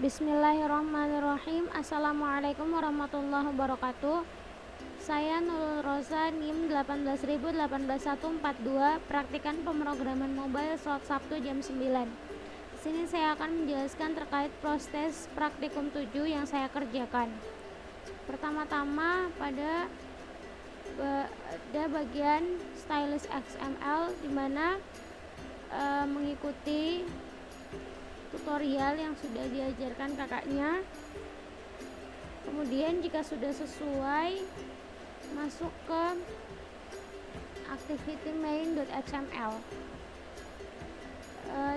Bismillahirrahmanirrahim. Assalamualaikum warahmatullahi wabarakatuh. Saya Nurul Rosa, NIM 1814142, praktikan pemrograman mobile slot Sabtu jam 9. Di sini saya akan menjelaskan terkait proses praktikum 7 yang saya kerjakan. Pertama-tama pada bagian stylus XML di mana mengikuti tutorial yang sudah diajarkan kakaknya. Kemudian jika sudah sesuai, masuk ke activity main.xml.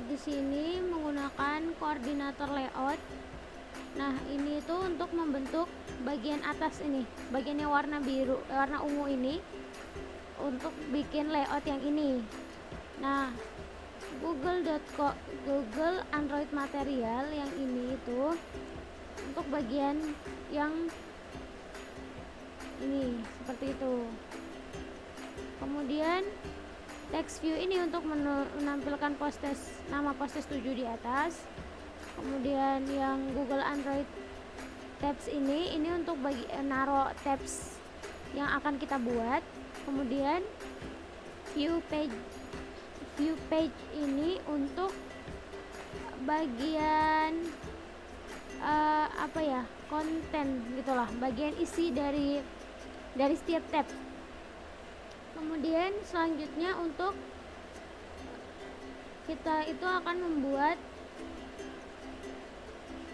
Di sini menggunakan koordinator layout. Nah, ini itu untuk membentuk bagian atas ini, bagian yang warna biru, warna ungu ini, untuk bikin layout yang ini. Nah, Google Android Material yang ini itu untuk bagian yang ini seperti itu. Kemudian text view ini untuk menampilkan nama postes 7 di atas. Kemudian yang Google Android tabs ini untuk naruh tabs yang akan kita buat. Kemudian view page ini untuk bagian konten gitulah, bagian isi dari setiap tab. Kemudian selanjutnya untuk kita itu akan membuat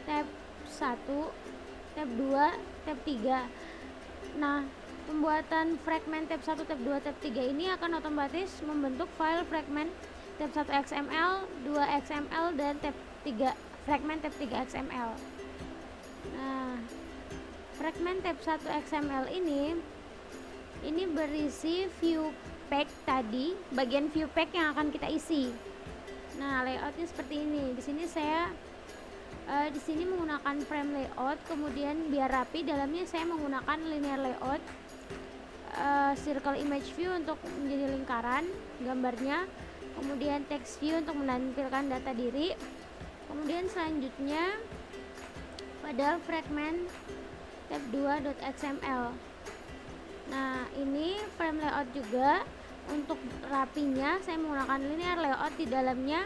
tab 1, tab 2, tab 3. Nah, pembuatan fragment tab 1, tab 2, tab 3 ini akan otomatis membentuk file fragment tab 1 XML, 2 XML, dan tab 3 fragment tab 3 XML. Nah, fragment tab 1 XML ini berisi view pack tadi, bagian view pack yang akan kita isi. Nah, layoutnya seperti ini. Di sini saya menggunakan frame layout, kemudian biar rapi dalamnya saya menggunakan linear layout, circle image view untuk menjadi lingkaran gambarnya, kemudian text view untuk menampilkan data diri. Kemudian selanjutnya pada fragment tab 2.xml. Nah, ini frame layout juga. Untuk rapinya saya menggunakan linear layout, di dalamnya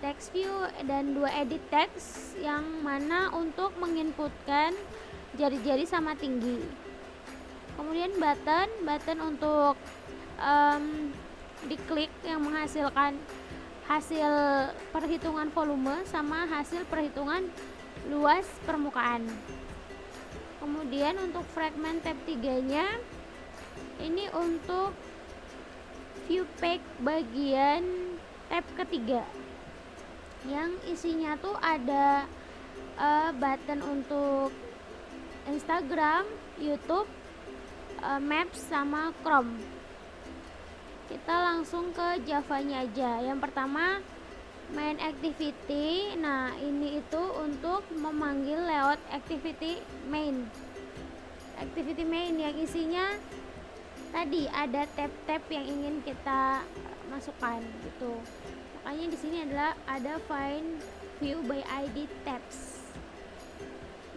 text view dan 2 edit text yang mana untuk menginputkan jari-jari sama tinggi. Kemudian button untuk diklik yang menghasilkan hasil perhitungan volume sama hasil perhitungan luas permukaan. Kemudian untuk fragment tab 3-nya ini untuk view pack bagian tab ketiga yang isinya tuh ada button untuk Instagram, YouTube, Maps sama Chrome. Kita langsung ke Java-nya aja. Yang pertama main activity. Nah, ini itu untuk memanggil layout activity main. Activity main yang isinya tadi ada tab-tab yang ingin kita masukkan gitu. Makanya di sini adalah ada find view by ID tabs.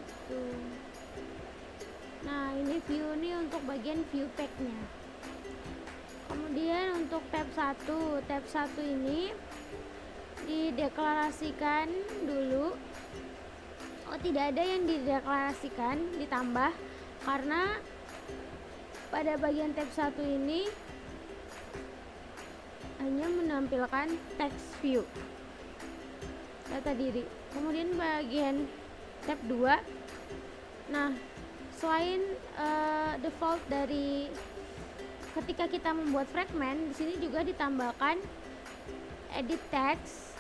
Gitu. Nah, ini view ini untuk bagian view pack-nya. Kemudian untuk tab 1 ini dideklarasikan dulu. Oh, tidak ada yang dideklarasikan, ditambah karena pada bagian tab 1 ini hanya menampilkan text view data diri. Kemudian bagian tab 2, nah selain default dari ketika kita membuat fragment, di sini juga ditambahkan edit text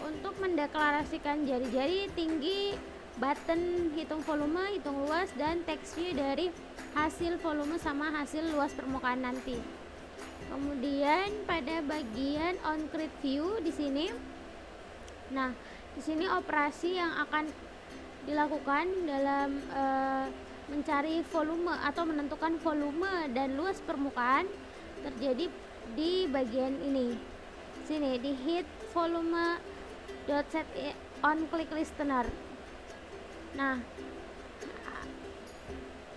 untuk mendeklarasikan jari-jari, tinggi, button, hitung volume, hitung luas, dan text view dari hasil volume sama hasil luas permukaan nanti. Kemudian pada bagian on grid view di sini, nah di sini operasi yang akan dilakukan dalam mencari volume atau menentukan volume dan luas permukaan terjadi di bagian ini. Sini di hit volume set on click listener. Nah,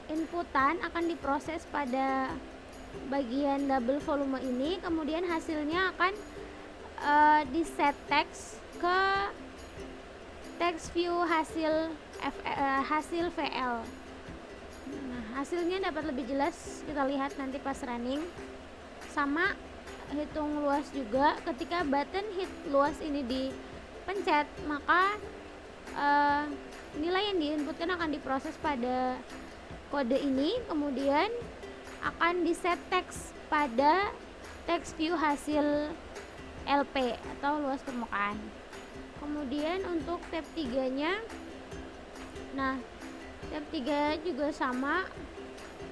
inputan akan diproses pada bagian double volume ini, kemudian hasilnya akan di set text ke text view hasil VL. Nah, hasilnya dapat lebih jelas kita lihat nanti pas running. Sama hitung luas juga, ketika button hit luas ini dipencet, maka nilai yang diinputkan akan diproses pada kode ini, kemudian akan di set text pada text view hasil LP atau luas permukaan. Kemudian untuk tab 3 nya, nah tab 3 juga sama.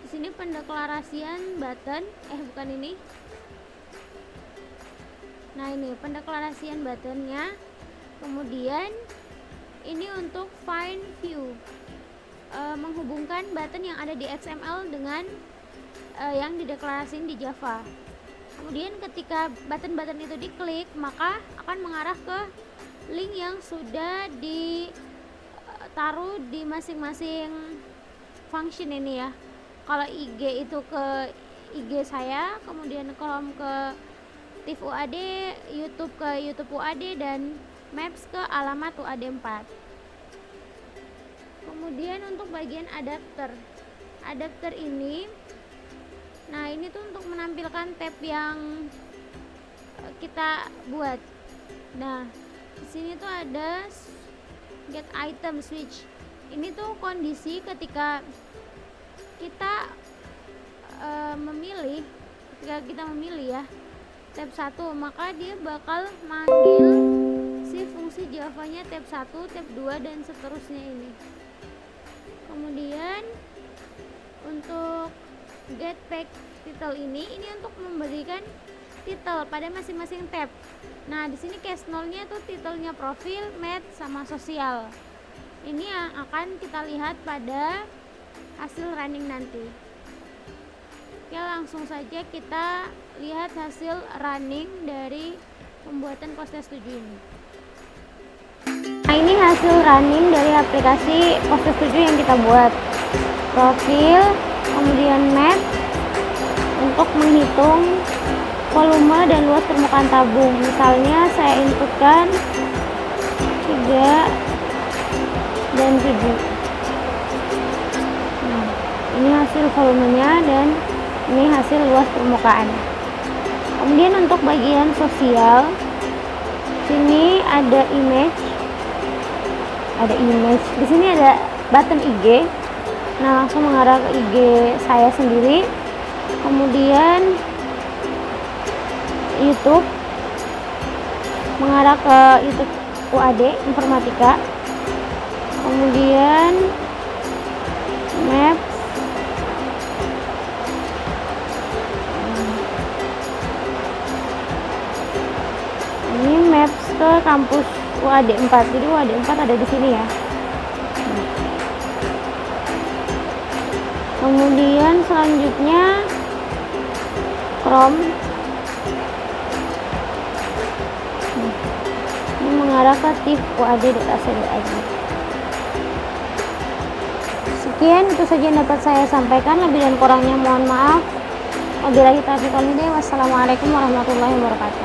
Di sini pendeklarasian button, bukan ini. Nah, ini pendeklarasian buttonnya. Kemudian ini untuk find view, menghubungkan button yang ada di XML dengan yang dideklarasikan di Java. Kemudian ketika button-button itu diklik, maka akan mengarah ke link yang sudah ditaruh di masing-masing function ini ya. Kalau IG itu ke IG saya, kemudian Chrome ke TIFF UAD, YouTube ke YouTube UAD, dan Maps ke alamat UAD 4. Kemudian untuk bagian adapter ini, nah ini tuh untuk menampilkan tab yang kita buat. Nah, di sini tuh ada get item switch. Ini tuh kondisi ketika kita memilih ya tab 1, maka dia bakal manggil si fungsi Java-nya tab 1, tab 2, dan seterusnya ini. Kemudian untuk get pack title ini untuk memberikan title pada masing-masing tab. Nah, di sini case 0-nya tuh titelnya profil, mat, sama sosial. Ini yang akan kita lihat pada hasil running nanti. Oke, langsung saja kita lihat hasil running dari pembuatan Costes 7 ini. Nah, ini hasil running dari aplikasi Costes 7 yang kita buat. Profil, kemudian map untuk menghitung volume dan luas permukaan tabung. Misalnya saya inputkan 3 dan 7. Nah, ini hasil volumenya dan ini hasil luas permukaan. Kemudian untuk bagian sosial, sini ada image. Di sini ada button IG. Nah, langsung mengarah ke IG saya sendiri. Kemudian YouTube, mengarah ke YouTube UAD Informatika. Kemudian Maps, ini Maps ke kampus UAD 4. Jadi UAD 4 ada di sini ya. Kemudian selanjutnya Chrome, ini mengarah ke TIFF UAD.ac.id. Sekian, itu saja yang dapat saya sampaikan. Lebih dan kurangnya mohon maaf. Wabillahi taufiq wal hidayah. Wassalamualaikum warahmatullahi wabarakatuh.